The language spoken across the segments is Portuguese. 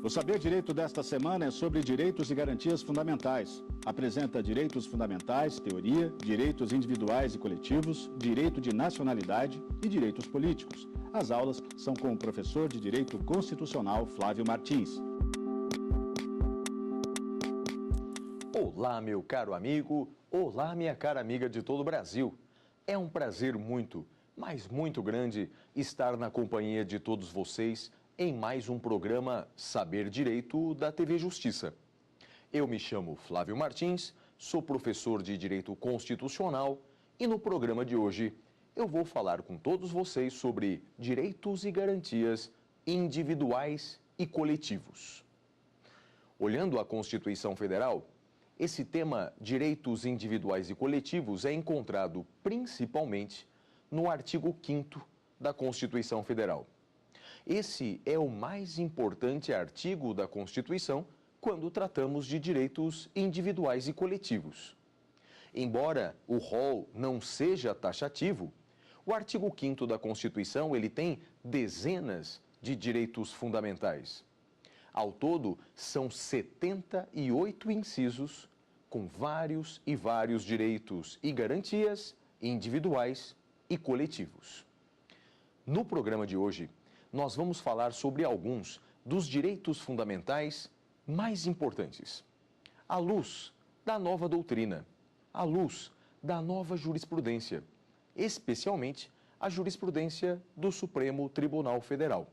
O Saber Direito desta semana é sobre direitos e garantias fundamentais. Apresenta direitos fundamentais, teoria, direitos individuais e coletivos, direito de nacionalidade e direitos políticos. As aulas são com o professor de Direito Constitucional, Flávio Martins. Olá, meu caro amigo. Olá, minha cara amiga de todo o Brasil. É um prazer muito, mas muito grande estar na companhia de todos vocês em mais um programa Saber Direito da TV Justiça. Eu me chamo Flávio Martins, sou professor de Direito Constitucional e no programa de hoje eu vou falar com todos vocês sobre direitos e garantias individuais e coletivos. Olhando a Constituição Federal, esse tema direitos individuais e coletivos é encontrado principalmente no artigo 5º da Constituição Federal. Esse é o mais importante artigo da Constituição quando tratamos de direitos individuais e coletivos. Embora o rol não seja taxativo, o artigo 5º da Constituição ele tem dezenas de direitos fundamentais. Ao todo, são 78 incisos com vários e vários direitos e garantias individuais e coletivos. No programa de hoje, nós vamos falar sobre alguns dos direitos fundamentais mais importantes, à luz da nova doutrina, à luz da nova jurisprudência, especialmente a jurisprudência do Supremo Tribunal Federal.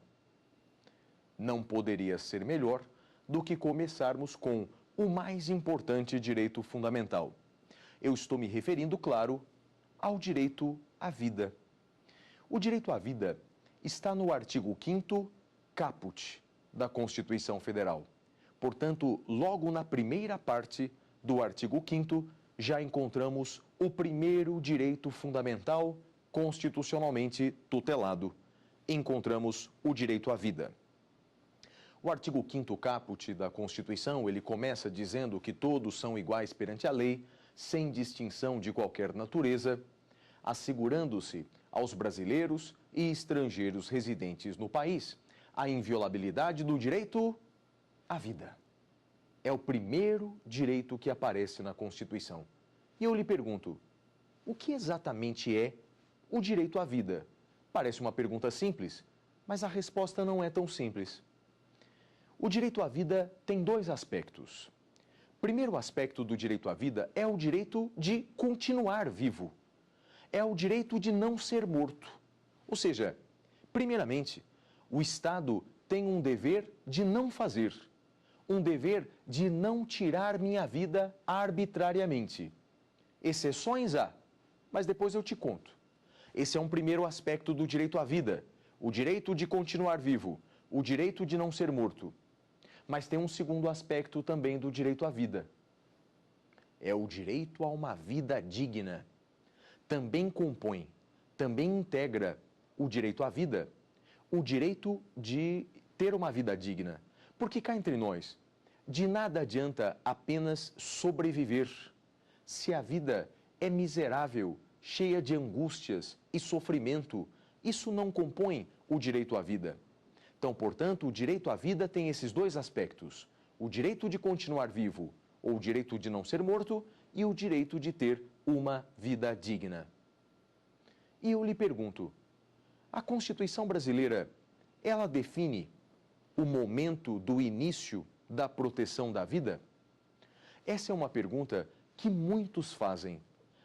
Não poderia ser melhor do que começarmos com o mais importante direito fundamental. Eu estou me referindo, claro, ao direito à vida. O direito à vida está no artigo 5º, caput, da Constituição Federal. Portanto, logo na primeira parte do artigo 5º, já encontramos o primeiro direito fundamental constitucionalmente tutelado. Encontramos o direito à vida. O artigo 5º caput da Constituição, ele começa dizendo que todos são iguais perante a lei, sem distinção de qualquer natureza, assegurando-se aos brasileiros e estrangeiros residentes no país a inviolabilidade do direito à vida. É o primeiro direito que aparece na Constituição. E eu lhe pergunto, o que exatamente é o direito à vida? Parece uma pergunta simples, mas a resposta não é tão simples. O direito à vida tem dois aspectos. O primeiro aspecto do direito à vida é o direito de continuar vivo. É o direito de não ser morto. Ou seja, primeiramente, o Estado tem um dever de não fazer, um dever de não tirar minha vida arbitrariamente. Exceções há, mas depois eu te conto. Esse é um primeiro aspecto do direito à vida, o direito de continuar vivo, o direito de não ser morto. Mas tem um segundo aspecto também do direito à vida. É o direito a uma vida digna. Também compõe, também integra o direito à vida, o direito de ter uma vida digna. Porque cá entre nós, de nada adianta apenas sobreviver se a vida é miserável, cheia de angústias e sofrimento. Isso não compõe o direito à vida. Então, portanto, o direito à vida tem esses dois aspectos. O direito de continuar vivo, ou o direito de não ser morto, e o direito de ter uma vida digna. E eu lhe pergunto, a Constituição brasileira, ela define o momento do início da proteção da vida? Essa é uma pergunta que muitos fazem.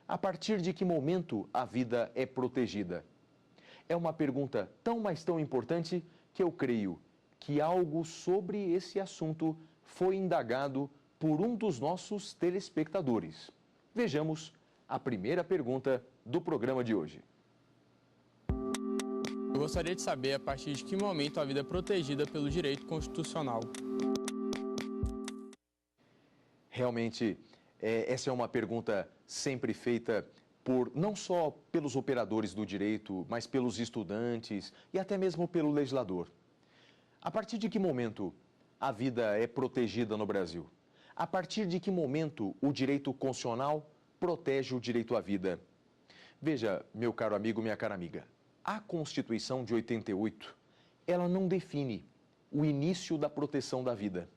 A partir de que momento a vida é protegida? É uma pergunta tão, mas tão importante que eu creio que algo sobre esse assunto foi indagado por um dos nossos telespectadores. Vejamos a primeira pergunta do programa de hoje. Eu gostaria de saber a partir de que momento a vida é protegida pelo direito constitucional. Realmente, essa é uma pergunta sempre feita por não só pelos operadores do direito, mas pelos estudantes e até mesmo pelo legislador. A partir de que momento a vida é protegida no Brasil? A partir de que momento o direito constitucional protege o direito à vida? Veja, meu caro amigo, minha cara amiga, a Constituição de 88, ela não define o início da proteção da vida.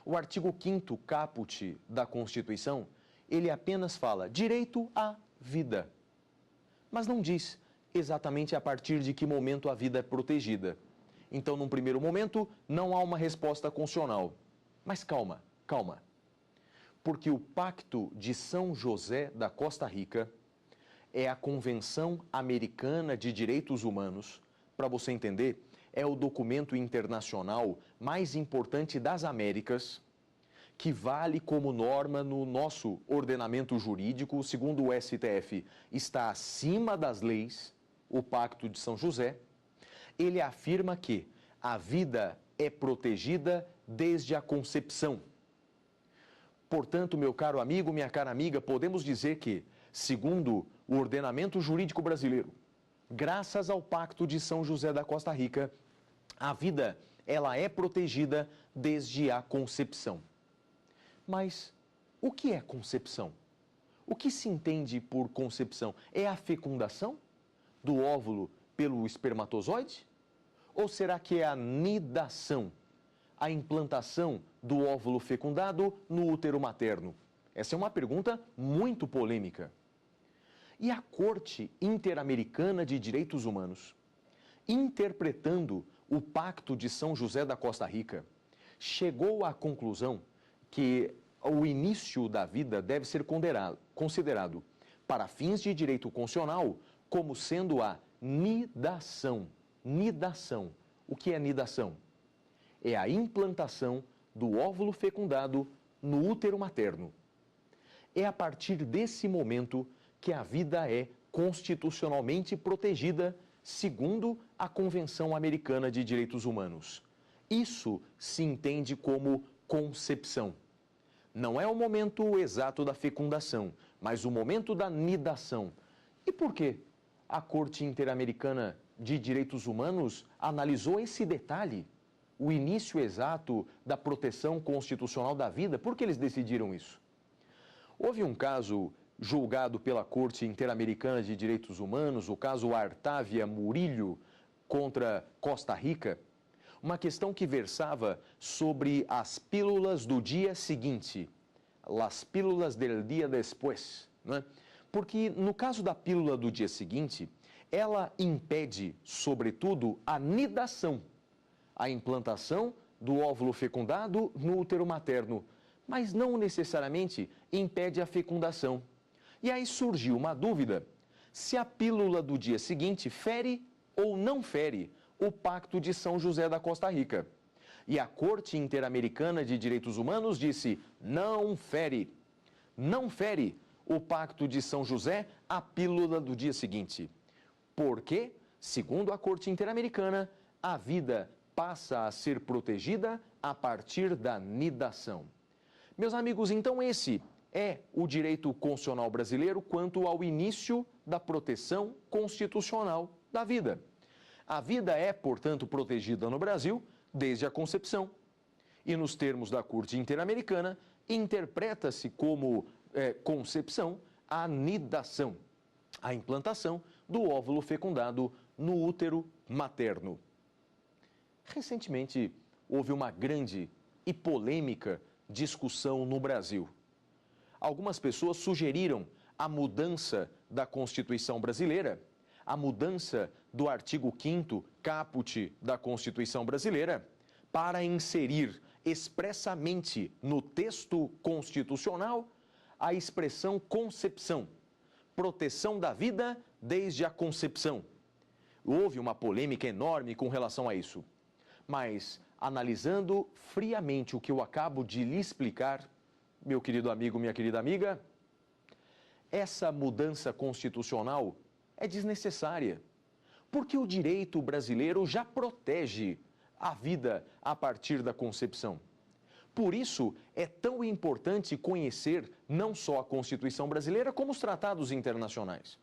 O artigo 5º caput da Constituição, ele apenas fala direito à vida, mas não diz exatamente a partir de que momento a vida é protegida. Então, num primeiro momento, não há uma resposta constitucional. Mas calma, calma. Porque o Pacto de São José da Costa Rica é a Convenção Americana de Direitos Humanos. Para você entender, é o documento internacional mais importante das Américas, que vale como norma no nosso ordenamento jurídico, segundo o STF, está acima das leis, o Pacto de São José. Ele afirma que a vida é protegida desde a concepção. Portanto, meu caro amigo, minha cara amiga, podemos dizer que, segundo o ordenamento jurídico brasileiro, graças ao Pacto de São José da Costa Rica, a vida, ela é protegida desde a concepção. Mas o que é concepção? O que se entende por concepção? É a fecundação do óvulo pelo espermatozoide? Ou será que é a nidação, a implantação do óvulo fecundado no útero materno? Essa é uma pergunta muito polêmica. E a Corte Interamericana de Direitos Humanos, interpretando o Pacto de São José da Costa Rica, chegou à conclusão que o início da vida deve ser considerado, para fins de direito constitucional, como sendo a nidação. Nidação. O que é nidação? É a implantação do óvulo fecundado no útero materno. É a partir desse momento que a vida é constitucionalmente protegida, segundo a Convenção Americana de Direitos Humanos. Isso se entende como concepção. Não é o momento exato da fecundação, mas o momento da nidação. E por quê? A Corte Interamericana de Direitos Humanos analisou esse detalhe, o início exato da proteção constitucional da vida. Por que eles decidiram isso? Houve um caso julgado pela Corte Interamericana de Direitos Humanos, o caso Artávia Murillo contra Costa Rica, uma questão que versava sobre as pílulas do dia seguinte, las pílulas del día después, né? Porque no caso da pílula do dia seguinte, ela impede, sobretudo, a nidação, a implantação do óvulo fecundado no útero materno, mas não necessariamente impede a fecundação. E aí surgiu uma dúvida se a pílula do dia seguinte fere ou não fere o Pacto de São José da Costa Rica. E a Corte Interamericana de Direitos Humanos disse: não fere. Não fere o Pacto de São José a pílula do dia seguinte. Porque, segundo a Corte Interamericana, a vida passa a ser protegida a partir da nidação. Meus amigos, então esse é o direito constitucional brasileiro quanto ao início da proteção constitucional da vida. A vida é, portanto, protegida no Brasil desde a concepção. E nos termos da Corte Interamericana, interpreta-se como concepção a nidação, a implantação do óvulo fecundado no útero materno. Recentemente, houve uma grande e polêmica discussão no Brasil. Algumas pessoas sugeriram a mudança da Constituição brasileira, a mudança do artigo 5º caput da Constituição brasileira, para inserir expressamente no texto constitucional a expressão concepção, proteção da vida desde a concepção. Houve uma polêmica enorme com relação a isso. Mas, analisando friamente o que eu acabo de lhe explicar, meu querido amigo, minha querida amiga, essa mudança constitucional é desnecessária, porque o direito brasileiro já protege a vida a partir da concepção. Por isso, é tão importante conhecer não só a Constituição brasileira, como os tratados internacionais.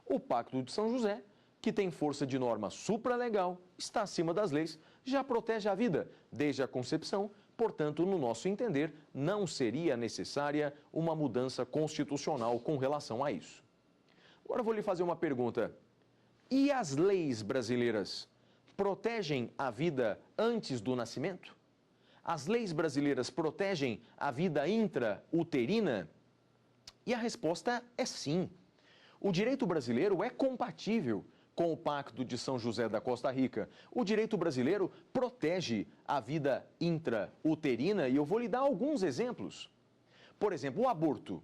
O Pacto de São José, que tem força de norma supralegal, está acima das leis, já protege a vida desde a concepção. Portanto, no nosso entender, não seria necessária uma mudança constitucional com relação a isso. Agora eu vou lhe fazer uma pergunta. E as leis brasileiras protegem a vida antes do nascimento? As leis brasileiras protegem a vida intrauterina? E a resposta é sim. O direito brasileiro é compatível com o Pacto de São José da Costa Rica. O direito brasileiro protege a vida intrauterina e eu vou lhe dar alguns exemplos. Por exemplo, o aborto.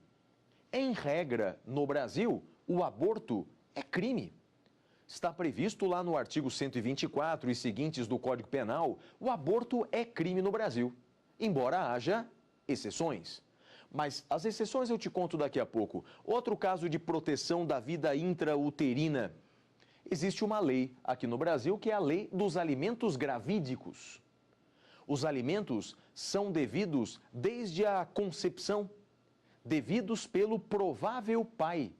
Em regra, no Brasil, o aborto é crime. Está previsto lá no artigo 124 e seguintes do Código Penal, o aborto é crime no Brasil, embora haja exceções. Mas as exceções eu te conto daqui a pouco. Outro caso de proteção da vida intrauterina. Existe uma lei aqui no Brasil que é a lei dos alimentos gravídicos. Os alimentos são devidos desde a concepção, devidos pelo provável pai.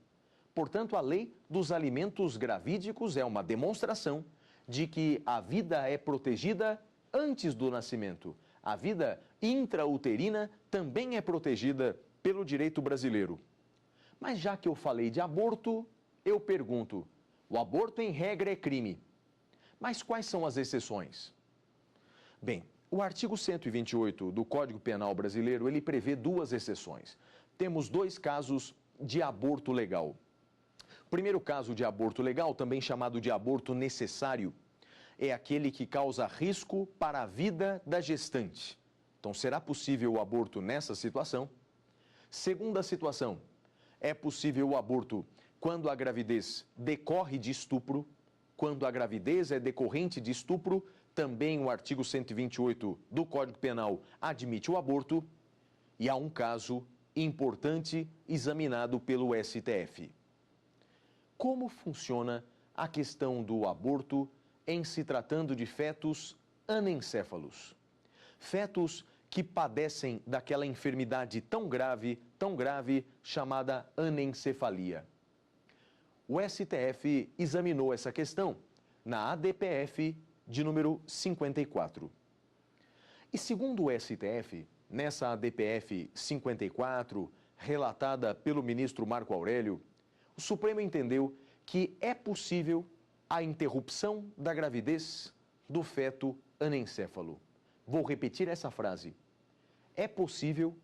Portanto, a lei dos alimentos gravídicos é uma demonstração de que a vida é protegida antes do nascimento. A vida intrauterina também é protegida pelo direito brasileiro. Mas já que eu falei de aborto, eu pergunto, o aborto em regra é crime, mas quais são as exceções? Bem, o artigo 128 do Código Penal brasileiro, ele prevê duas exceções. Temos dois casos de aborto legal. O primeiro caso de aborto legal, também chamado de aborto necessário, é aquele que causa risco para a vida da gestante. Então, será possível o aborto nessa situação? Segunda situação, é possível o aborto quando a gravidez decorre de estupro, quando a gravidez é decorrente de estupro, também o artigo 128 do Código Penal admite o aborto, e há um caso importante examinado pelo STF. Como funciona a questão do aborto em se tratando de fetos anencéfalos? Fetos que padecem daquela enfermidade tão grave, chamada anencefalia. O STF examinou essa questão na ADPF de número 54. E segundo o STF, nessa ADPF 54, relatada pelo ministro Marco Aurélio, o Supremo entendeu que é possível a interrupção da gravidez do feto anencéfalo. Vou repetir essa frase. É possível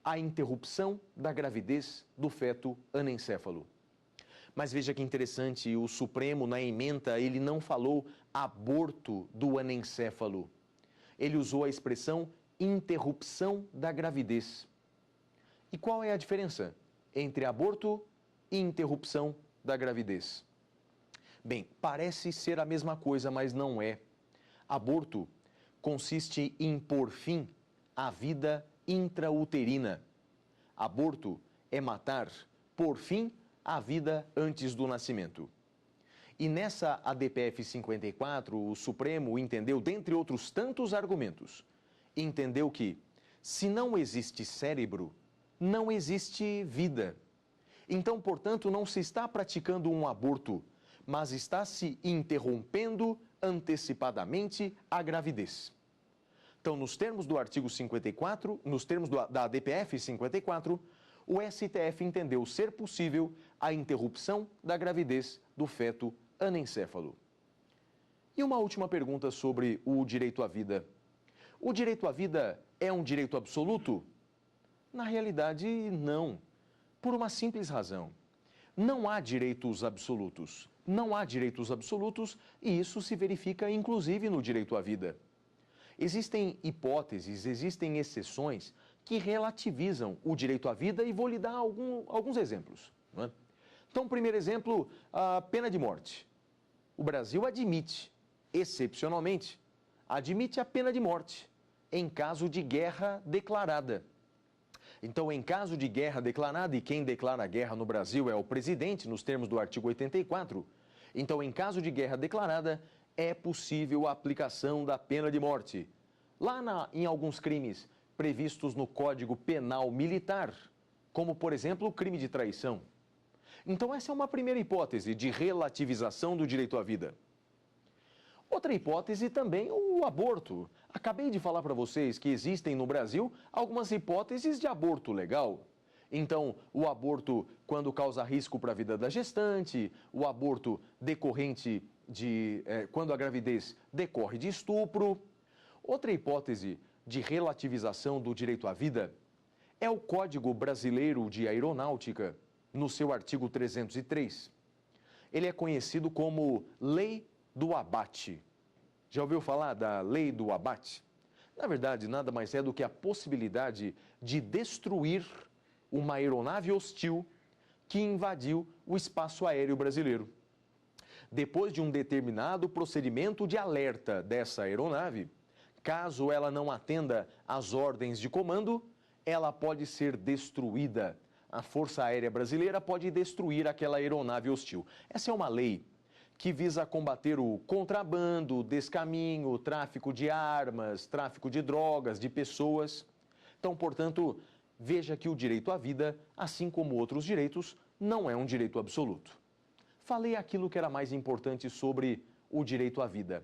a interrupção da gravidez do feto anencéfalo. Mas veja que interessante, o Supremo, na ementa, ele não falou aborto do anencéfalo. Ele usou a expressão interrupção da gravidez. E qual é a diferença entre aborto e interrupção da gravidez? Bem, parece ser a mesma coisa, mas não é. Aborto consiste em pôr fim à vida intrauterina. Aborto é matar, pôr fim à vida antes do nascimento. E nessa ADPF 54, o Supremo entendeu, dentre outros tantos argumentos, entendeu que, se não existe cérebro, não existe vida. Então, portanto, não se está praticando um aborto, mas está se interrompendo antecipadamente a gravidez. Então, nos termos do artigo 54, nos termos da ADPF 54, o STF entendeu ser possível a interrupção da gravidez do feto anencéfalo. E uma última pergunta sobre o direito à vida. O direito à vida é um direito absoluto? Na realidade, não. Por uma simples razão. Não há direitos absolutos. Não há direitos absolutos e isso se verifica inclusive no direito à vida. Existem hipóteses, existem exceções que relativizam o direito à vida e vou lhe dar alguns exemplos. Não é? Então, primeiro exemplo, a pena de morte. O Brasil admite, excepcionalmente, admite a pena de morte em caso de guerra declarada. Então, em caso de guerra declarada, e quem declara a guerra no Brasil é o presidente, nos termos do artigo 84, então, em caso de guerra declarada, é possível a aplicação da pena de morte. Lá em alguns crimes previstos no Código Penal Militar, como, por exemplo, o crime de traição. Então, essa é uma primeira hipótese de relativização do direito à vida. Outra hipótese também, o aborto. Acabei de falar para vocês que existem no Brasil algumas hipóteses de aborto legal. Então, o aborto quando causa risco para a vida da gestante, o aborto decorrente quando a gravidez decorre de estupro. Outra hipótese de relativização do direito à vida é o Código Brasileiro de Aeronáutica, no seu artigo 303. Ele é conhecido como Lei do Abate. Já ouviu falar da Lei do Abate? Na verdade, nada mais é do que a possibilidade de destruir uma aeronave hostil que invadiu o espaço aéreo brasileiro. Depois de um determinado procedimento de alerta dessa aeronave, caso ela não atenda às ordens de comando, ela pode ser destruída. A Força Aérea Brasileira pode destruir aquela aeronave hostil. Essa é uma lei que visa combater o contrabando, o descaminho, o tráfico de armas, tráfico de drogas, de pessoas. Então, portanto, veja que o direito à vida, assim como outros direitos, não é um direito absoluto. Falei aquilo que era mais importante sobre o direito à vida.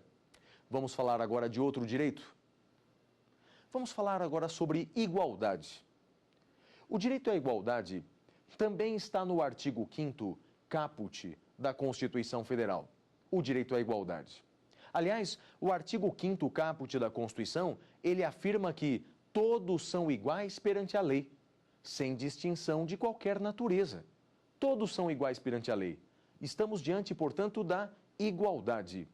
Vamos falar agora de outro direito? Vamos falar agora sobre igualdade. O direito à igualdade também está no artigo 5º, caput, da Constituição Federal, o direito à igualdade. Aliás, o artigo 5º caput da Constituição, ele afirma que todos são iguais perante a lei, sem distinção de qualquer natureza. Todos são iguais perante a lei. Estamos diante, portanto, da igualdade.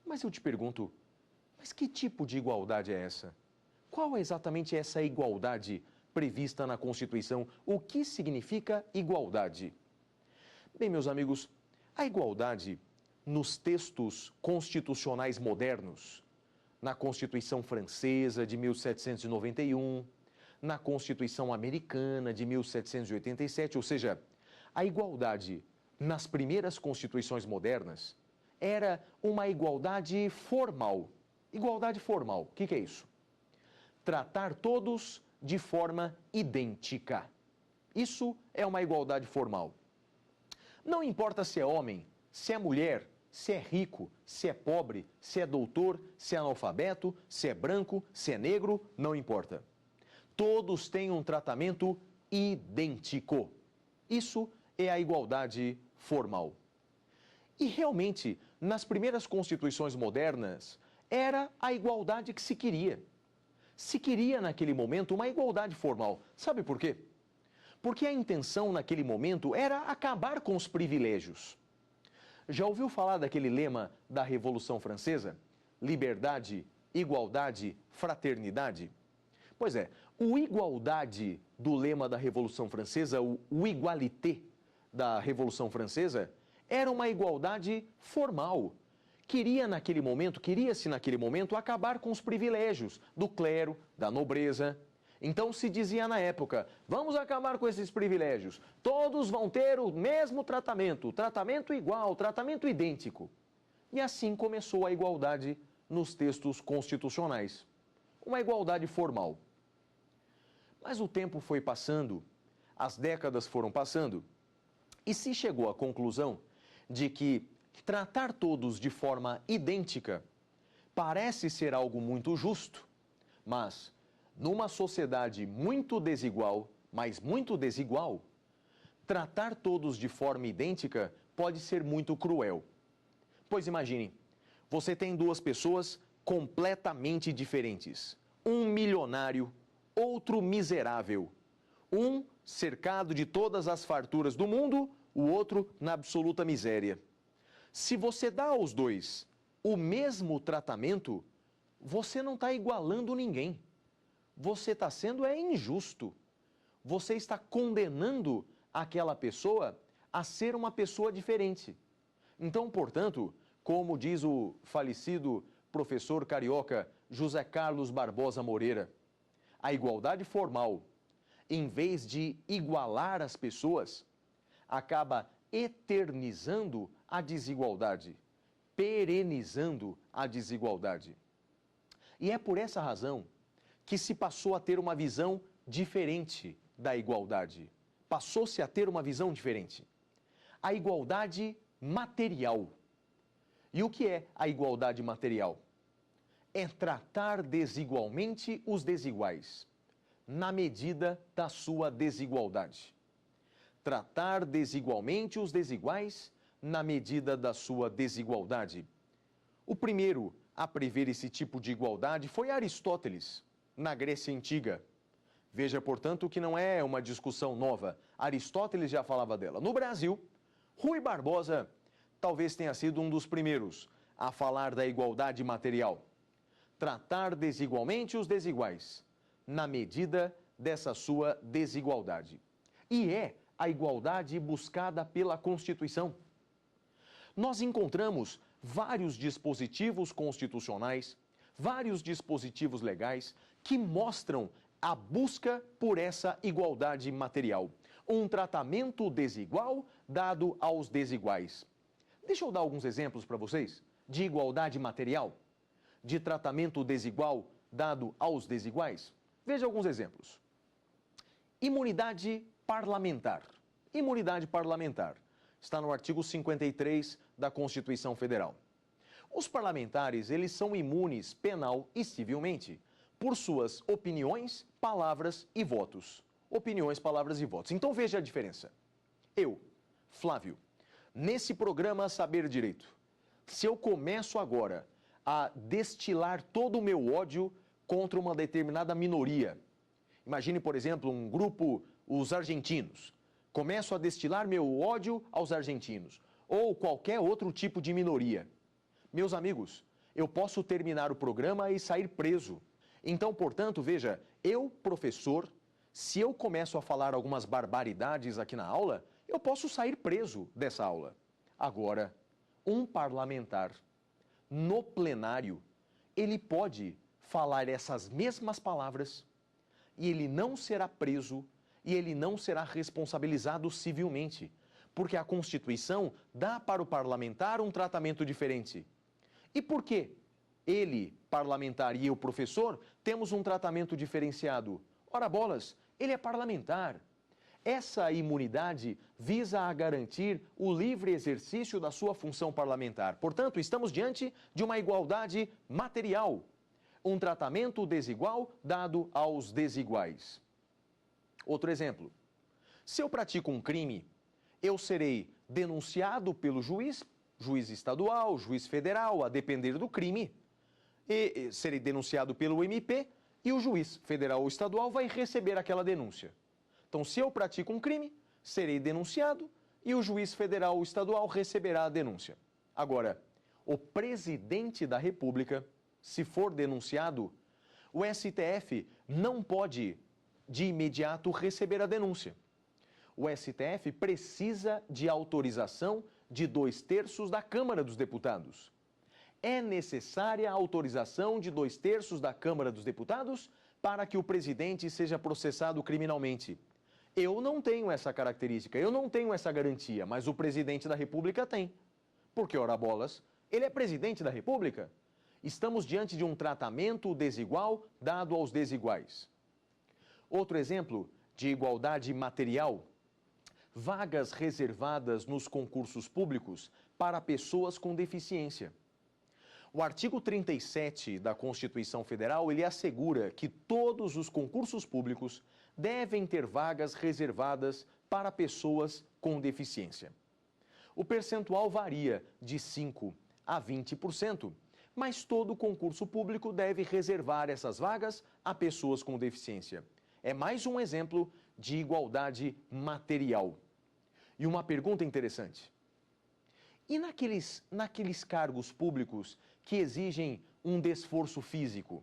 Mas eu te pergunto, mas que tipo de igualdade é essa? Qual é exatamente essa igualdade prevista na Constituição? O que significa igualdade? Bem, meus amigos, a igualdade nos textos constitucionais modernos, na Constituição Francesa de 1791, na Constituição Americana de 1787, ou seja, a igualdade nas primeiras constituições modernas era uma igualdade formal. Igualdade formal, o que é isso? Tratar todos de forma idêntica. Isso é uma igualdade formal. Não importa se é homem, se é mulher, se é rico, se é pobre, se é doutor, se é analfabeto, se é branco, se é negro, não importa. Todos têm um tratamento idêntico. Isso é a igualdade formal. E realmente, nas primeiras constituições modernas, era a igualdade que se queria. Se queria naquele momento uma igualdade formal. Sabe por quê? Porque a intenção naquele momento era acabar com os privilégios. Já ouviu falar daquele lema da Revolução Francesa? Liberdade, igualdade, fraternidade? Pois é, o igualdade do lema da Revolução Francesa, o igualité da Revolução Francesa, era uma igualdade formal. Queria-se naquele momento acabar com os privilégios do clero, da nobreza. Então se dizia na época, vamos acabar com esses privilégios, todos vão ter o mesmo tratamento, tratamento igual, tratamento idêntico. E assim começou a igualdade nos textos constitucionais, uma igualdade formal. Mas o tempo foi passando, as décadas foram passando, e se chegou à conclusão de que tratar todos de forma idêntica parece ser algo muito justo, mas numa sociedade muito desigual, mas muito desigual, tratar todos de forma idêntica pode ser muito cruel. Pois imagine, você tem duas pessoas completamente diferentes. Um milionário, outro miserável. Um cercado de todas as farturas do mundo, o outro na absoluta miséria. Se você dá aos dois o mesmo tratamento, você não está igualando ninguém. Você está sendo injusto. Você está condenando aquela pessoa a ser uma pessoa diferente. Então, portanto, como diz o falecido professor carioca José Carlos Barbosa Moreira, a igualdade formal, em vez de igualar as pessoas, acaba eternizando a desigualdade, perenizando a desigualdade. E é por essa razão que se passou a ter uma visão diferente da igualdade. Passou-se a ter uma visão diferente. A igualdade material. E o que é a igualdade material? É tratar desigualmente os desiguais, na medida da sua desigualdade. Tratar desigualmente os desiguais na medida da sua desigualdade. O primeiro a prever esse tipo de igualdade foi Aristóteles, na Grécia Antiga. Veja, portanto, que não é uma discussão nova. Aristóteles já falava dela. No Brasil, Rui Barbosa talvez tenha sido um dos primeiros a falar da igualdade material. Tratar desigualmente os desiguais, na medida dessa sua desigualdade. E é a igualdade buscada pela Constituição. Nós encontramos vários dispositivos constitucionais, vários dispositivos legais que mostram a busca por essa igualdade material. Um tratamento desigual dado aos desiguais. Deixa eu dar alguns exemplos para vocês de igualdade material, de tratamento desigual dado aos desiguais. Veja alguns exemplos. Imunidade parlamentar. Imunidade parlamentar. Está no artigo 53 da Constituição Federal. Os parlamentares, eles são imunes penal e civilmente por suas opiniões, palavras e votos. Opiniões, palavras e votos. Então veja a diferença. Eu, Flávio, nesse programa Saber Direito, se eu começo agora a destilar todo o meu ódio contra uma determinada minoria, imagine, por exemplo, um grupo, os argentinos, começo a destilar meu ódio aos argentinos, ou qualquer outro tipo de minoria. Meus amigos, eu posso terminar o programa e sair preso. Então, portanto, veja, eu, professor, se eu começo a falar algumas barbaridades aqui na aula, eu posso sair preso dessa aula. Agora, um parlamentar, no plenário, ele pode falar essas mesmas palavras e ele não será preso e ele não será responsabilizado civilmente, porque a Constituição dá para o parlamentar um tratamento diferente. E por quê? Ele, parlamentar, e eu, professor, temos um tratamento diferenciado. Ora bolas, ele é parlamentar. Essa imunidade visa a garantir o livre exercício da sua função parlamentar. Portanto, estamos diante de uma igualdade material. Um tratamento desigual dado aos desiguais. Outro exemplo. Se eu pratico um crime, eu serei denunciado pelo juiz estadual, juiz federal, a depender do crime, e serei denunciado pelo MP e o juiz federal ou estadual vai receber aquela denúncia. Então, se eu pratico um crime, serei denunciado e o juiz federal ou estadual receberá a denúncia. Agora, o presidente da República, se for denunciado, o STF não pode, de imediato, receber a denúncia. O STF precisa de autorização de 2/3 da Câmara dos Deputados. É necessária a autorização de 2/3 da Câmara dos Deputados para que o presidente seja processado criminalmente. Eu não tenho essa característica, eu não tenho essa garantia, mas o presidente da República tem. Porque, ora bolas, ele é presidente da República. Estamos diante de um tratamento desigual dado aos desiguais. Outro exemplo de igualdade material. Vagas reservadas nos concursos públicos para pessoas com deficiência. O artigo 37 da Constituição Federal, ele assegura que todos os concursos públicos devem ter vagas reservadas para pessoas com deficiência. O percentual varia de 5% a 20%, mas todo concurso público deve reservar essas vagas a pessoas com deficiência. É mais um exemplo de igualdade material. E uma pergunta interessante. E naqueles cargos públicos que exigem um desforço físico?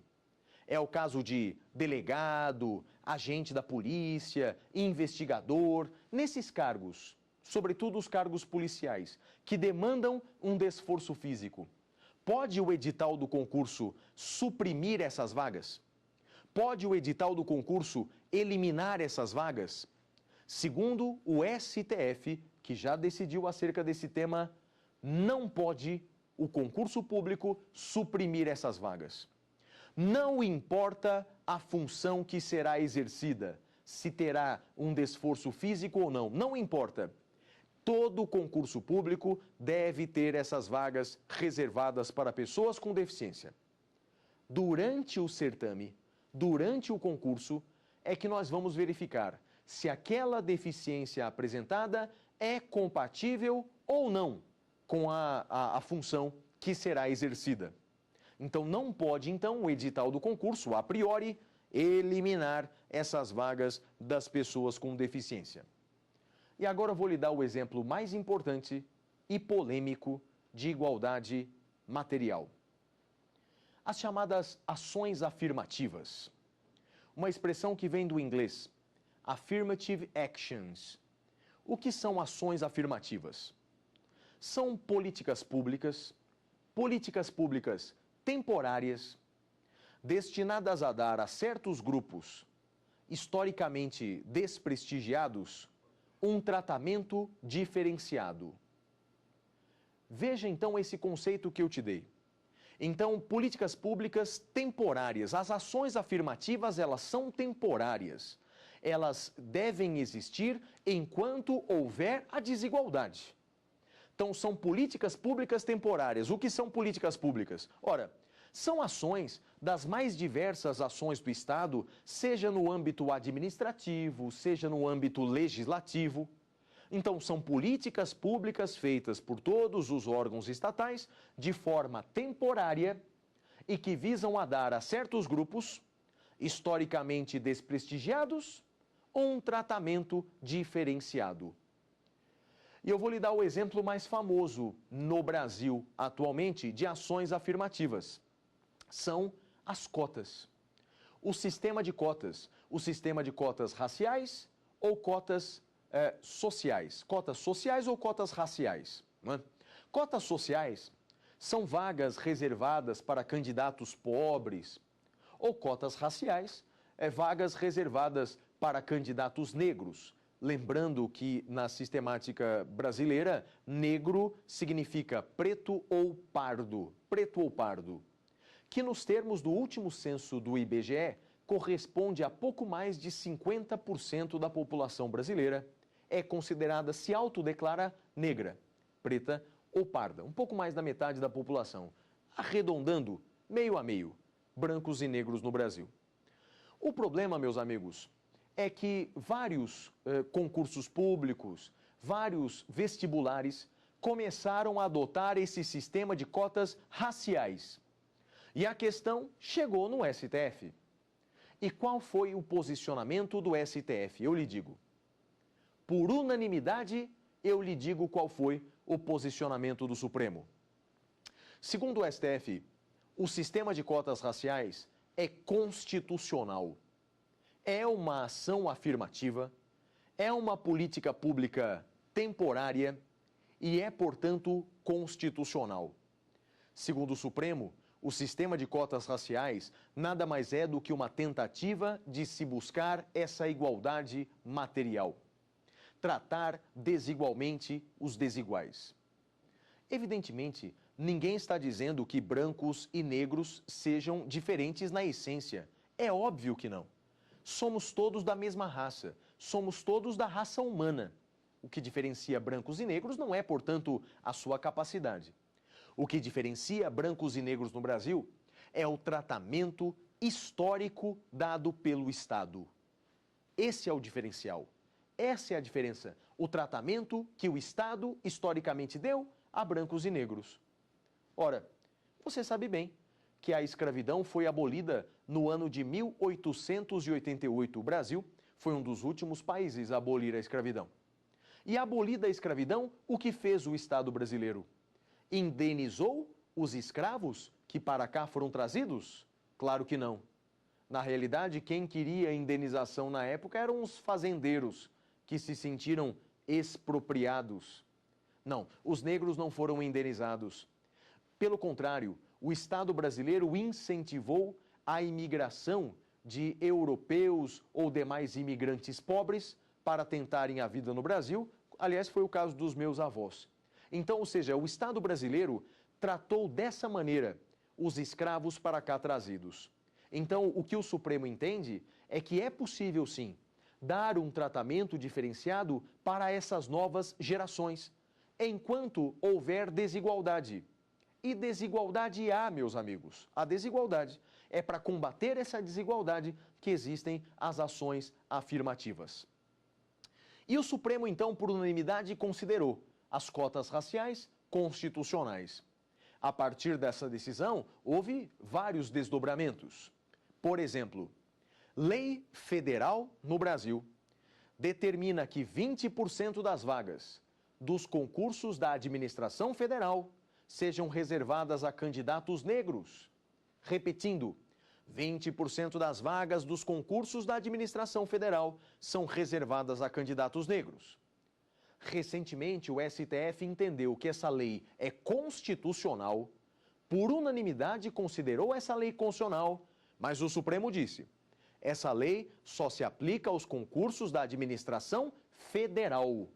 É o caso de delegado, agente da polícia, investigador. Nesses cargos, sobretudo os cargos policiais, que demandam um desforço físico, pode o edital do concurso suprimir essas vagas? Pode o edital do concurso eliminar essas vagas? Segundo o STF, que já decidiu acerca desse tema, não pode o concurso público suprimir essas vagas. Não importa a função que será exercida, se terá um desforço físico ou não, não importa. Todo concurso público deve ter essas vagas reservadas para pessoas com deficiência. Durante o certame, durante o concurso, é que nós vamos verificar se aquela deficiência apresentada é compatível ou não com a função que será exercida. Então, não pode, então, o edital do concurso, a priori, eliminar essas vagas das pessoas com deficiência. E agora eu vou lhe dar o exemplo mais importante e polêmico de igualdade material. As chamadas ações afirmativas. Uma expressão que vem do inglês, affirmative actions. O que são ações afirmativas? São políticas públicas temporárias, destinadas a dar a certos grupos historicamente desprestigiados um tratamento diferenciado. Veja então esse conceito que eu te dei. Então, políticas públicas temporárias. As ações afirmativas, elas são temporárias. Elas devem existir enquanto houver a desigualdade. Então, são políticas públicas temporárias. O que são políticas públicas? Ora, são ações das mais diversas ações do Estado, seja no âmbito administrativo, seja no âmbito legislativo. Então, são políticas públicas feitas por todos os órgãos estatais de forma temporária e que visam a dar a certos grupos, historicamente desprestigiados, um tratamento diferenciado. E eu vou lhe dar o exemplo mais famoso no Brasil atualmente de ações afirmativas. São as cotas. O sistema de cotas raciais ou cotas sociais. Cotas sociais ou cotas raciais. Não é? Cotas sociais são vagas reservadas para candidatos pobres, ou cotas raciais, vagas reservadas para candidatos negros. Lembrando que na sistemática brasileira, negro significa preto ou pardo, que nos termos do último censo do IBGE, corresponde a pouco mais de 50% da população brasileira, é considerada, se autodeclara negra, preta ou parda, um pouco mais da metade da população, arredondando meio a meio, brancos e negros no Brasil. O problema, meus amigos, é que vários concursos públicos, vários vestibulares começaram a adotar esse sistema de cotas raciais. E a questão chegou no STF. E qual foi o posicionamento do STF? Eu lhe digo. Por unanimidade, eu lhe digo qual foi o posicionamento do Supremo. Segundo o STF, o sistema de cotas raciais é constitucional. É uma ação afirmativa, é uma política pública temporária e é, portanto, constitucional. Segundo o Supremo, o sistema de cotas raciais nada mais é do que uma tentativa de se buscar essa igualdade material. Tratar desigualmente os desiguais. Evidentemente, ninguém está dizendo que brancos e negros sejam diferentes na essência. É óbvio que não. Somos todos da mesma raça, somos todos da raça humana. O que diferencia brancos e negros não é, portanto, a sua capacidade. O que diferencia brancos e negros no Brasil é o tratamento histórico dado pelo Estado. Esse é o diferencial. Essa é a diferença. O tratamento que o Estado historicamente deu a brancos e negros. Ora, você sabe bem que a escravidão foi abolida no ano de 1888. O Brasil foi um dos últimos países a abolir a escravidão. E abolida a escravidão, o que fez o Estado brasileiro? Indenizou os escravos que para cá foram trazidos? Claro que não. Na realidade, quem queria indenização na época eram os fazendeiros, que se sentiram expropriados. Não, os negros não foram indenizados. Pelo contrário, o Estado brasileiro incentivou a imigração de europeus ou demais imigrantes pobres para tentarem a vida no Brasil. Aliás, foi o caso dos meus avós. Então, ou seja, o Estado brasileiro tratou dessa maneira os escravos para cá trazidos. Então, o que o Supremo entende é que é possível, sim, dar um tratamento diferenciado para essas novas gerações, enquanto houver desigualdade. E desigualdade há, meus amigos. A desigualdade é para combater essa desigualdade que existem as ações afirmativas. E o Supremo, então, por unanimidade, considerou as cotas raciais constitucionais. A partir dessa decisão, houve vários desdobramentos. Por exemplo, lei federal no Brasil determina que 20% das vagas dos concursos da administração federal sejam reservadas a candidatos negros. Repetindo, 20% das vagas dos concursos da administração federal são reservadas a candidatos negros. Recentemente, o STF entendeu que essa lei é constitucional, por unanimidade considerou essa lei constitucional, mas o Supremo disse: essa lei só se aplica aos concursos da administração federal,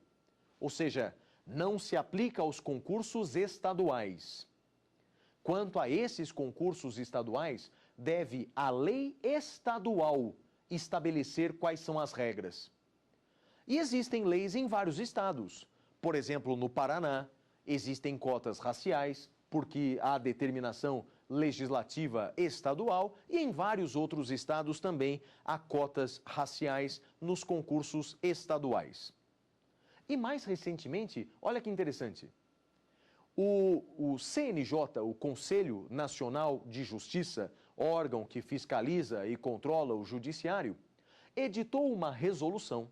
ou seja, não se aplica aos concursos estaduais. Quanto a esses concursos estaduais, deve a lei estadual estabelecer quais são as regras. E existem leis em vários estados. Por exemplo, no Paraná, existem cotas raciais, porque há determinação legislativa estadual, e em vários outros estados também há cotas raciais nos concursos estaduais. E mais recentemente, olha que interessante, o CNJ, o Conselho Nacional de Justiça, órgão que fiscaliza e controla o judiciário, editou uma resolução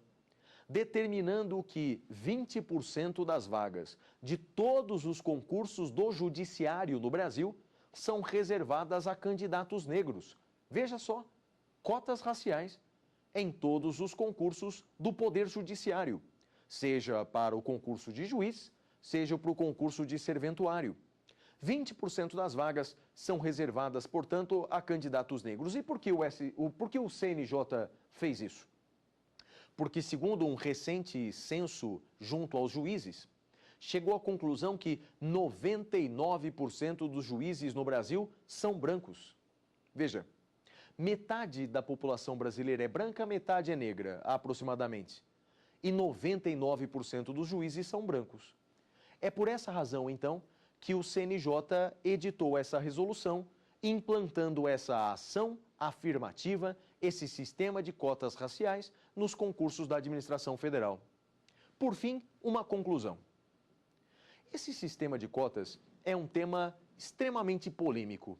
determinando que 20% das vagas de todos os concursos do judiciário no Brasil são reservadas a candidatos negros. Veja só, cotas raciais em todos os concursos do Poder Judiciário, seja para o concurso de juiz, seja para o concurso de serventuário. 20% das vagas são reservadas, portanto, a candidatos negros. E por que o CNJ fez isso? Porque, segundo um recente censo junto aos juízes, chegou à conclusão que 99% dos juízes no Brasil são brancos. Veja, metade da população brasileira é branca, metade é negra, aproximadamente. E 99% dos juízes são brancos. É por essa razão, então, que o CNJ editou essa resolução, implantando essa ação afirmativa, esse sistema de cotas raciais nos concursos da administração federal. Por fim, uma conclusão. Esse sistema de cotas é um tema extremamente polêmico.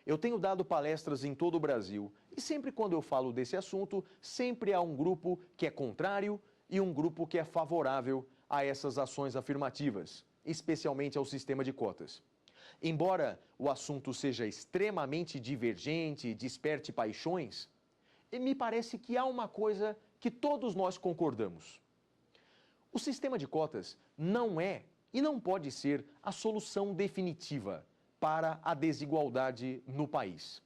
Eu tenho dado palestras em todo o Brasil e sempre quando eu falo desse assunto, sempre há um grupo que é contrário e um grupo que é favorável a essas ações afirmativas, especialmente ao sistema de cotas. Embora o assunto seja extremamente divergente e desperte paixões, me parece que há uma coisa que todos nós concordamos. O sistema de cotas não é e não pode ser a solução definitiva para a desigualdade no país.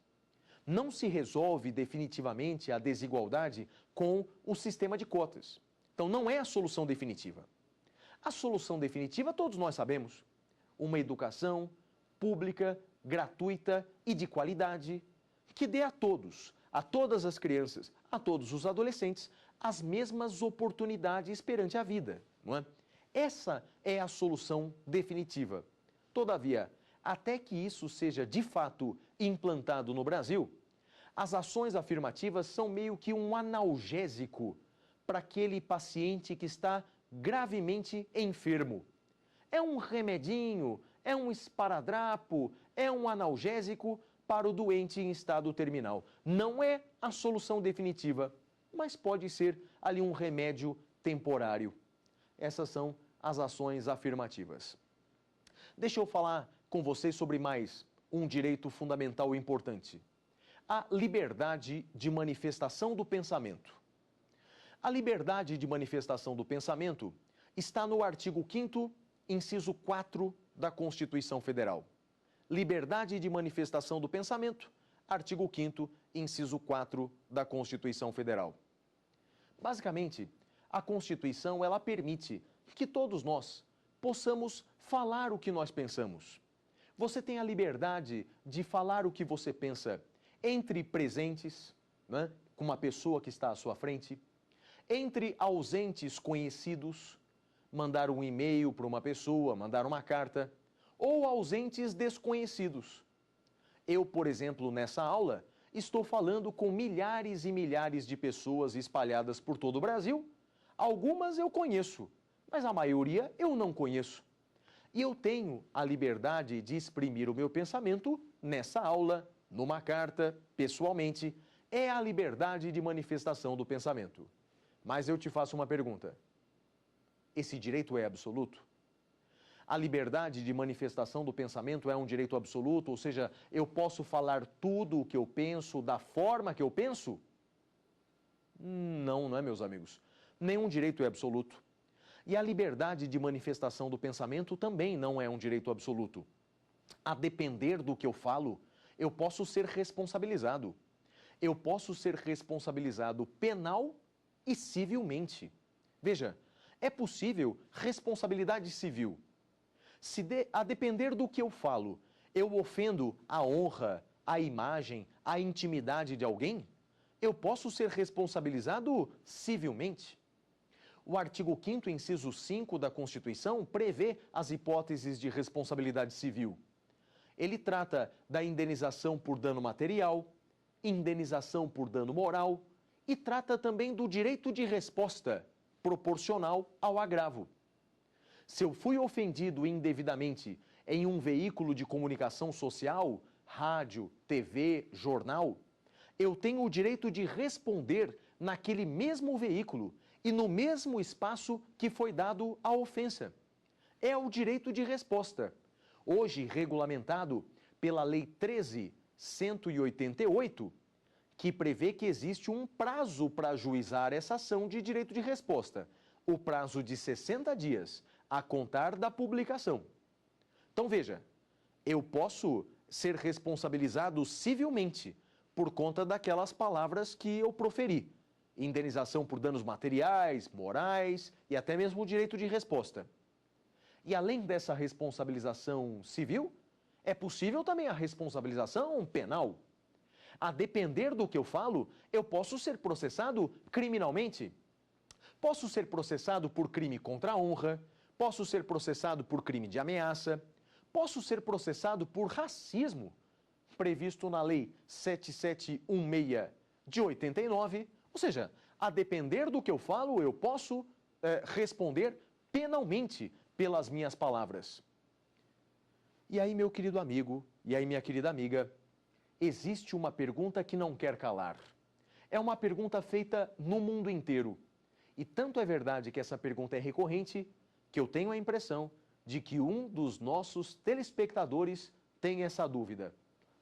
Não se resolve definitivamente a desigualdade com o sistema de cotas. Então não é a solução definitiva. A solução definitiva todos nós sabemos: uma educação pública, gratuita e de qualidade, que dê a todos, a todas as crianças, a todos os adolescentes, as mesmas oportunidades perante a vida, não é? Essa é a solução definitiva. Todavia, até que isso seja de fato implantado no Brasil, as ações afirmativas são meio que um analgésico para aquele paciente que está gravemente enfermo. É um remedinho, é um esparadrapo, é um analgésico para o doente em estado terminal. Não é a solução definitiva, mas pode ser ali um remédio temporário. Essas são as ações afirmativas. Deixa eu falar com vocês sobre mais um direito fundamental importante: a liberdade de manifestação do pensamento. A liberdade de manifestação do pensamento está no artigo 5º, inciso 4 da Constituição Federal. Liberdade de manifestação do pensamento, artigo 5º, inciso 4 da Constituição Federal. Basicamente, a Constituição ela permite que todos nós possamos falar o que nós pensamos. Você tem a liberdade de falar o que você pensa entre presentes, né, com uma pessoa que está à sua frente, entre ausentes conhecidos, mandar um e-mail para uma pessoa, mandar uma carta, ou ausentes desconhecidos. Eu, por exemplo, nessa aula, estou falando com milhares e milhares de pessoas espalhadas por todo o Brasil. Algumas eu conheço, mas a maioria eu não conheço. E eu tenho a liberdade de exprimir o meu pensamento nessa aula, numa carta, pessoalmente. É a liberdade de manifestação do pensamento. Mas eu te faço uma pergunta. Esse direito é absoluto? A liberdade de manifestação do pensamento é um direito absoluto? Ou seja, eu posso falar tudo o que eu penso da forma que eu penso? Não, não é, meus amigos. Nenhum direito é absoluto. E a liberdade de manifestação do pensamento também não é um direito absoluto. A depender do que eu falo, eu posso ser responsabilizado. Eu posso ser responsabilizado penal e civilmente. Veja, é possível responsabilidade civil. A depender do que eu falo, eu ofendo a honra, a imagem, a intimidade de alguém, eu posso ser responsabilizado civilmente. O artigo 5º, inciso 5 da Constituição, prevê as hipóteses de responsabilidade civil. Ele trata da indenização por dano material, indenização por dano moral e trata também do direito de resposta proporcional ao agravo. Se eu fui ofendido indevidamente em um veículo de comunicação social, rádio, TV, jornal, eu tenho o direito de responder naquele mesmo veículo e no mesmo espaço que foi dado a ofensa. É o direito de resposta, hoje regulamentado pela Lei 13.188, que prevê que existe um prazo para ajuizar essa ação de direito de resposta, o prazo de 60 dias, a contar da publicação. Então veja, eu posso ser responsabilizado civilmente por conta daquelas palavras que eu proferi. Indenização por danos materiais, morais e até mesmo o direito de resposta. E além dessa responsabilização civil, é possível também a responsabilização penal. A depender do que eu falo, eu posso ser processado criminalmente. Posso ser processado por crime contra a honra, posso ser processado por crime de ameaça, posso ser processado por racismo, previsto na Lei 7716 de 89, ou seja, a depender do que eu falo, eu posso responder penalmente pelas minhas palavras. E aí, meu querido amigo, e aí, minha querida amiga, existe uma pergunta que não quer calar. É uma pergunta feita no mundo inteiro. E tanto é verdade que essa pergunta é recorrente, que eu tenho a impressão de que um dos nossos telespectadores tem essa dúvida.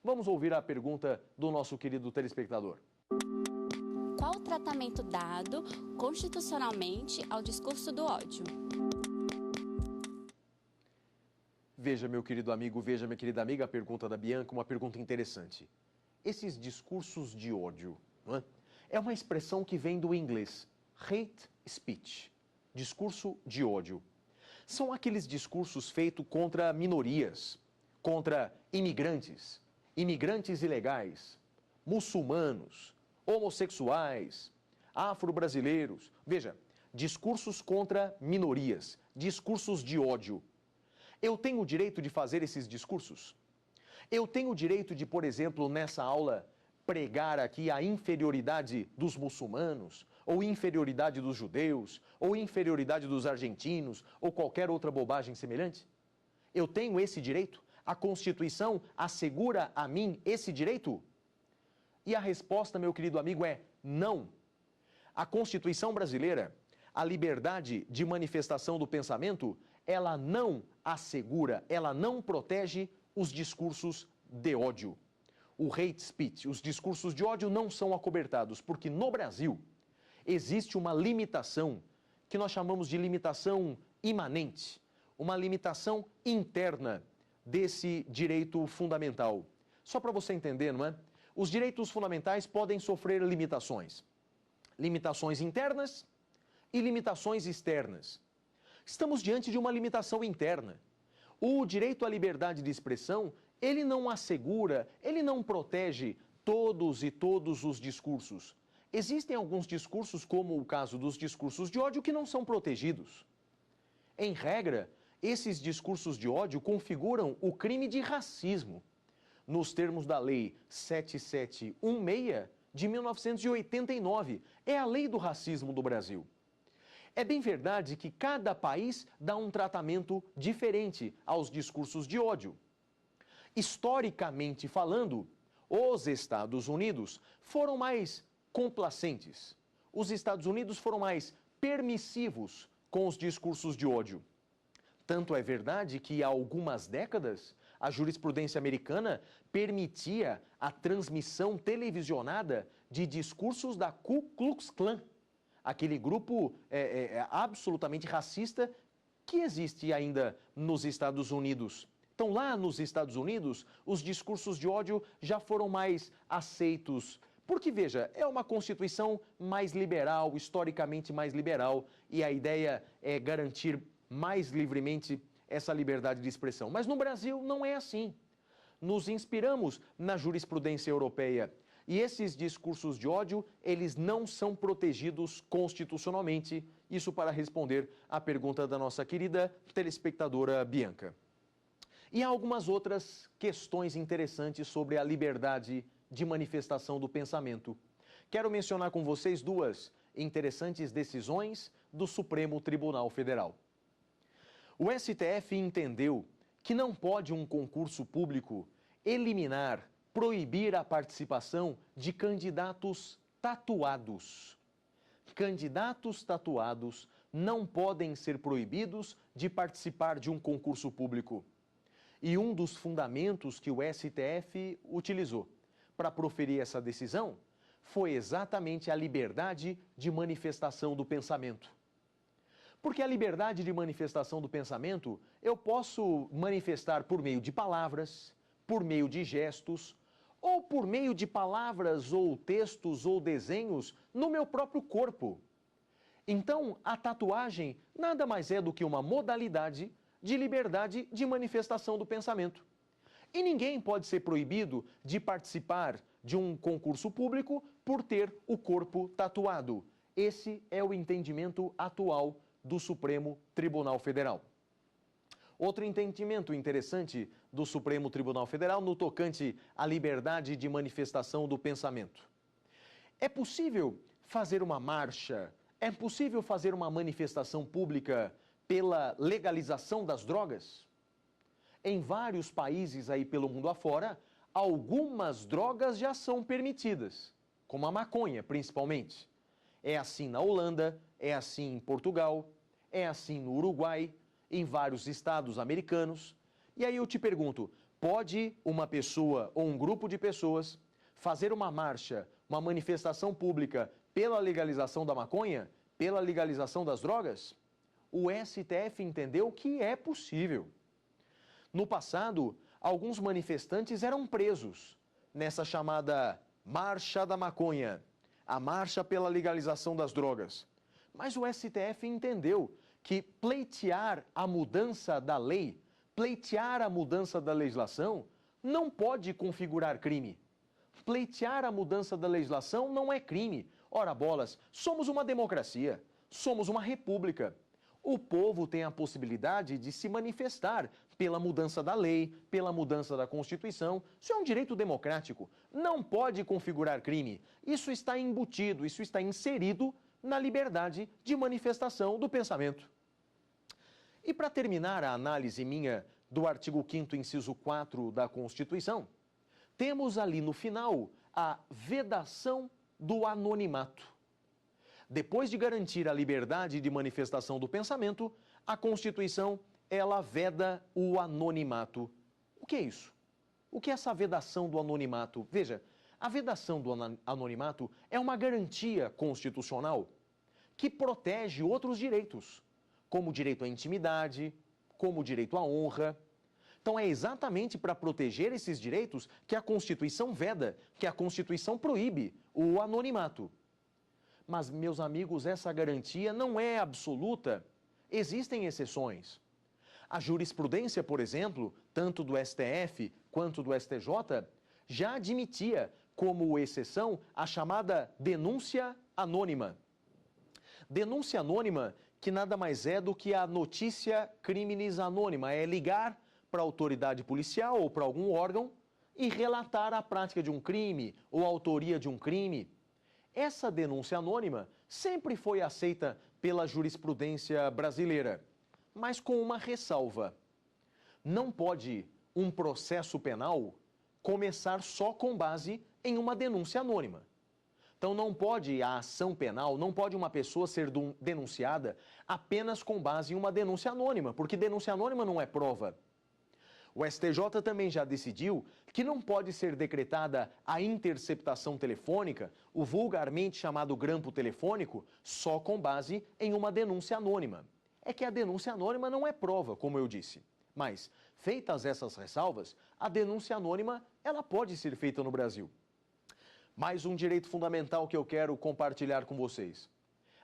Vamos ouvir a pergunta do nosso querido telespectador. Qual o tratamento dado constitucionalmente ao discurso do ódio? Veja, meu querido amigo, veja, minha querida amiga, a pergunta da Bianca, uma pergunta interessante. Esses discursos de ódio, não é? É uma expressão que vem do inglês, hate speech, discurso de ódio. São aqueles discursos feitos contra minorias, contra imigrantes, imigrantes ilegais, muçulmanos, homossexuais, afro-brasileiros. Veja, discursos contra minorias, discursos de ódio. Eu tenho o direito de fazer esses discursos? Eu tenho o direito de, por exemplo, nessa aula, pregar aqui a inferioridade dos muçulmanos, ou inferioridade dos judeus, ou inferioridade dos argentinos, ou qualquer outra bobagem semelhante? Eu tenho esse direito? A Constituição assegura a mim esse direito? E a resposta, meu querido amigo, é não. A Constituição brasileira, a liberdade de manifestação do pensamento, ela não assegura, ela não protege os discursos de ódio. O hate speech, os discursos de ódio não são acobertados, porque no Brasil existe uma limitação que nós chamamos de limitação imanente, uma limitação interna desse direito fundamental. Só para você entender, não é? Os direitos fundamentais podem sofrer limitações. Limitações internas e limitações externas. Estamos diante de uma limitação interna. O direito à liberdade de expressão, ele não assegura, ele não protege todos os discursos. Existem alguns discursos, como o caso dos discursos de ódio, que não são protegidos. Em regra, esses discursos de ódio configuram o crime de racismo, nos termos da Lei 7716 de 1989. É a lei do racismo do Brasil. É bem verdade que cada país dá um tratamento diferente aos discursos de ódio. Historicamente falando, os Estados Unidos foram mais complacentes. Os Estados Unidos foram mais permissivos com os discursos de ódio. Tanto é verdade que há algumas décadas, a jurisprudência americana permitia a transmissão televisionada de discursos da Ku Klux Klan, aquele grupo absolutamente racista que existe ainda nos Estados Unidos. Então, lá nos Estados Unidos, os discursos de ódio já foram mais aceitos. Porque, veja, é uma Constituição mais liberal, historicamente mais liberal, e a ideia é garantir mais livremente essa liberdade de expressão. Mas no Brasil não é assim. Nos inspiramos na jurisprudência europeia. E esses discursos de ódio, eles não são protegidos constitucionalmente. Isso para responder à pergunta da nossa querida telespectadora Bianca. E há algumas outras questões interessantes sobre a liberdade de manifestação do pensamento. Quero mencionar com vocês duas interessantes decisões do Supremo Tribunal Federal. O STF entendeu que não pode um concurso público eliminar, proibir a participação de candidatos tatuados. Candidatos tatuados não podem ser proibidos de participar de um concurso público. E um dos fundamentos que o STF utilizou para proferir essa decisão foi exatamente a liberdade de manifestação do pensamento. Porque a liberdade de manifestação do pensamento eu posso manifestar por meio de palavras, por meio de gestos, ou por meio de palavras ou textos ou desenhos no meu próprio corpo. Então, a tatuagem nada mais é do que uma modalidade de liberdade de manifestação do pensamento. E ninguém pode ser proibido de participar de um concurso público por ter o corpo tatuado. Esse é o entendimento atual do Supremo Tribunal Federal. Outro entendimento interessante do Supremo Tribunal Federal no tocante à liberdade de manifestação do pensamento. É possível fazer uma marcha, é possível fazer uma manifestação pública pela legalização das drogas? Em vários países aí pelo mundo afora, algumas drogas já são permitidas, como a maconha, principalmente. É assim na Holanda, é assim em Portugal, é assim no Uruguai, em vários estados americanos. E aí eu te pergunto, pode uma pessoa ou um grupo de pessoas fazer uma marcha, uma manifestação pública pela legalização da maconha, pela legalização das drogas? O STF entendeu que é possível. No passado, alguns manifestantes eram presos nessa chamada Marcha da Maconha, a marcha pela legalização das drogas. Mas o STF entendeu que pleitear a mudança da lei, pleitear a mudança da legislação, não pode configurar crime. Pleitear a mudança da legislação não é crime. Ora bolas, somos uma democracia, somos uma república. O povo tem a possibilidade de se manifestar pela mudança da lei, pela mudança da Constituição. Isso é um direito democrático. Não pode configurar crime. Isso está embutido, isso está inserido na liberdade de manifestação do pensamento. E para terminar a análise minha do artigo 5º, inciso 4 da Constituição, temos ali no final a vedação do anonimato. Depois de garantir a liberdade de manifestação do pensamento, a Constituição, ela veda o anonimato. O que é isso? O que é essa vedação do anonimato? Veja, a vedação do anonimato é uma garantia constitucional que protege outros direitos, como o direito à intimidade, como o direito à honra. Então é exatamente para proteger esses direitos que a Constituição veda, que a Constituição proíbe o anonimato. Mas, meus amigos, essa garantia não é absoluta. Existem exceções. A jurisprudência, por exemplo, tanto do STF quanto do STJ, já admitia como exceção a chamada denúncia anônima. Denúncia anônima que nada mais é do que a notícia criminis anônima, é ligar para a autoridade policial ou para algum órgão e relatar a prática de um crime ou a autoria de um crime. Essa denúncia anônima sempre foi aceita pela jurisprudência brasileira, mas com uma ressalva. Não pode um processo penal começar só com base em uma denúncia anônima. Então não pode a ação penal, não pode uma pessoa ser denunciada apenas com base em uma denúncia anônima, porque denúncia anônima não é prova. O STJ também já decidiu que não pode ser decretada a interceptação telefônica, o vulgarmente chamado grampo telefônico, só com base em uma denúncia anônima. É que a denúncia anônima não é prova, como eu disse. Mas, feitas essas ressalvas, a denúncia anônima ela pode ser feita no Brasil. Mais um direito fundamental que eu quero compartilhar com vocês.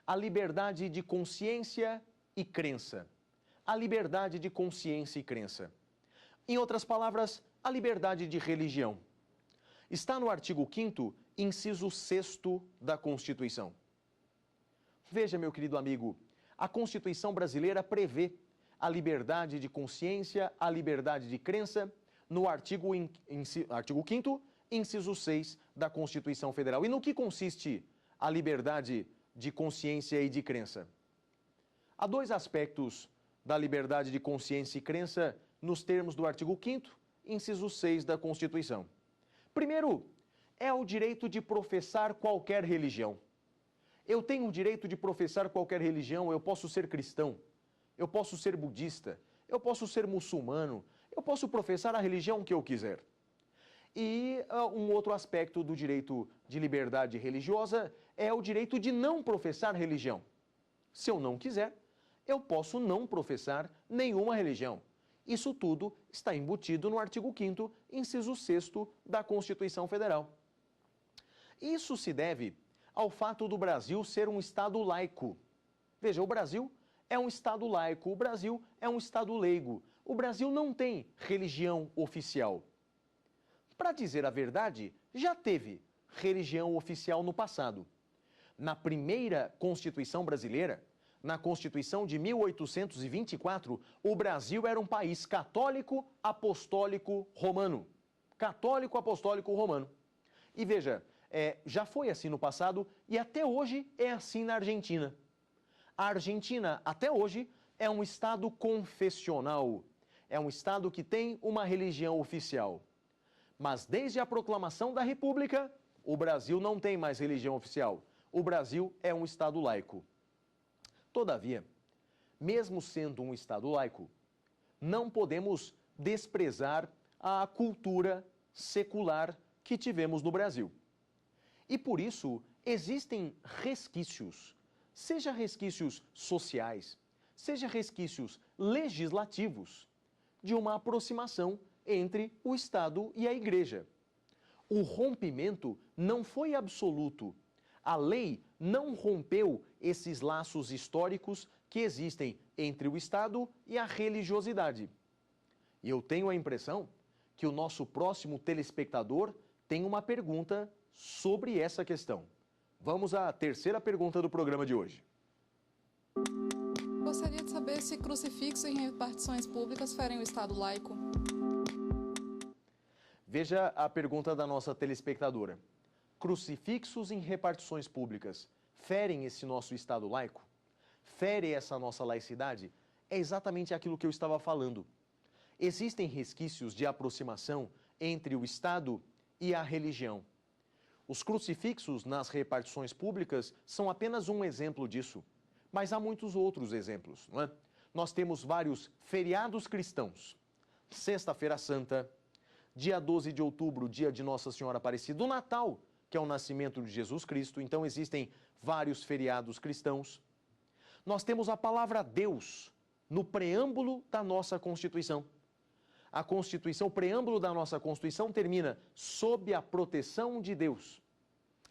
A liberdade de consciência e crença. A liberdade de consciência e crença. Em outras palavras, a liberdade de religião. Está no artigo 5º, inciso 6º da Constituição. Veja, meu querido amigo, a Constituição brasileira prevê a liberdade de consciência, a liberdade de crença, no artigo 5º, inciso 6 da Constituição Federal. E no que consiste a liberdade de consciência e de crença? Há dois aspectos da liberdade de consciência e crença nos termos do artigo 5º, inciso 6 da Constituição. Primeiro, é o direito de professar qualquer religião. Eu tenho o direito de professar qualquer religião, eu posso ser cristão, eu posso ser budista, eu posso ser muçulmano, eu posso professar a religião que eu quiser. E um outro aspecto do direito de liberdade religiosa é o direito de não professar religião. Se eu não quiser, eu posso não professar nenhuma religião. Isso tudo está embutido no artigo 5º, inciso 6º da Constituição Federal. Isso se deve ao fato do Brasil ser um Estado laico. Veja, o Brasil é um Estado laico, o Brasil é um Estado leigo. O Brasil não tem religião oficial. Para dizer a verdade, já teve religião oficial no passado. Na primeira Constituição brasileira, na Constituição de 1824, o Brasil era um país católico, apostólico, romano. Católico, apostólico, romano. E veja, já foi assim no passado e até hoje é assim na Argentina. A Argentina, até hoje, é um Estado confessional. É um Estado que tem uma religião oficial. Mas desde a proclamação da República, o Brasil não tem mais religião oficial. O Brasil é um Estado laico. Todavia, mesmo sendo um Estado laico, não podemos desprezar a cultura secular que tivemos no Brasil. E por isso, existem resquícios, seja resquícios sociais, seja resquícios legislativos, de uma aproximação entre o Estado e a Igreja. O rompimento não foi absoluto. A lei não rompeu esses laços históricos que existem entre o Estado e a religiosidade. E eu tenho a impressão que o nosso próximo telespectador tem uma pergunta sobre essa questão. Vamos à terceira pergunta do programa de hoje. Gostaria de saber se crucifixo em repartições públicas ferem o Estado laico. Veja a pergunta da nossa telespectadora. Crucifixos em repartições públicas ferem esse nosso Estado laico? Fere essa nossa laicidade? É exatamente aquilo que eu estava falando. Existem resquícios de aproximação entre o Estado e a religião. Os crucifixos nas repartições públicas são apenas um exemplo disso. Mas há muitos outros exemplos, não é? Nós temos vários feriados cristãos. Sexta-feira Santa, dia 12 de outubro, dia de Nossa Senhora Aparecida, o Natal, que é o nascimento de Jesus Cristo. Então existem vários feriados cristãos. Nós temos a palavra Deus no preâmbulo da nossa Constituição. A Constituição, o preâmbulo da nossa Constituição termina sob a proteção de Deus.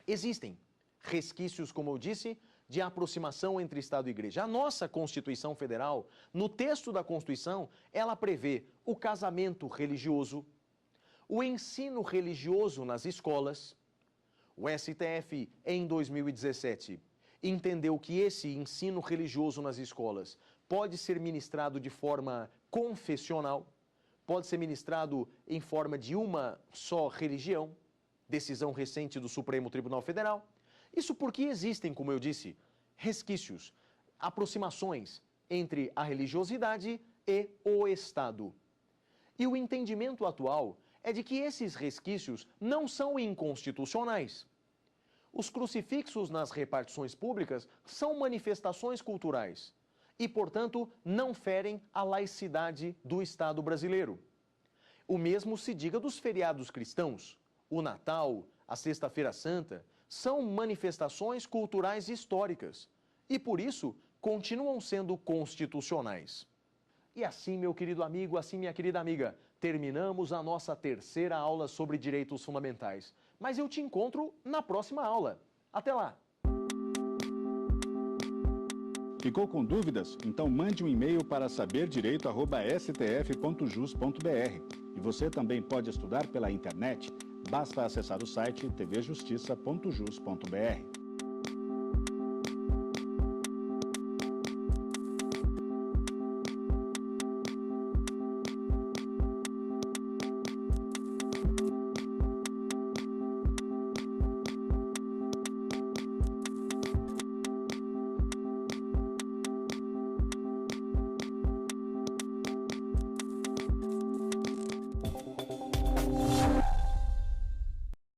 Existem resquícios, como eu disse, de aproximação entre Estado e Igreja. A nossa Constituição Federal, no texto da Constituição, ela prevê o casamento religioso, o ensino religioso nas escolas. O STF, em 2017, entendeu que esse ensino religioso nas escolas pode ser ministrado de forma confessional, pode ser ministrado em forma de uma só religião, decisão recente do Supremo Tribunal Federal. Isso porque existem, como eu disse, resquícios aproximações entre a religiosidade e o Estado. E o entendimento atual é de que esses resquícios não são inconstitucionais. Os crucifixos nas repartições públicas são manifestações culturais e, portanto, não ferem a laicidade do Estado brasileiro. O mesmo se diga dos feriados cristãos. O Natal, a Sexta-feira Santa, são manifestações culturais históricas e, por isso, continuam sendo constitucionais. E assim, meu querido amigo, assim, minha querida amiga, terminamos a nossa terceira aula sobre direitos fundamentais. Mas eu te encontro na próxima aula. Até lá! Ficou com dúvidas? Então mande um e-mail para saberdireito@stf.jus.br. E você também pode estudar pela internet. Basta acessar o site tvjustiça.jus.br.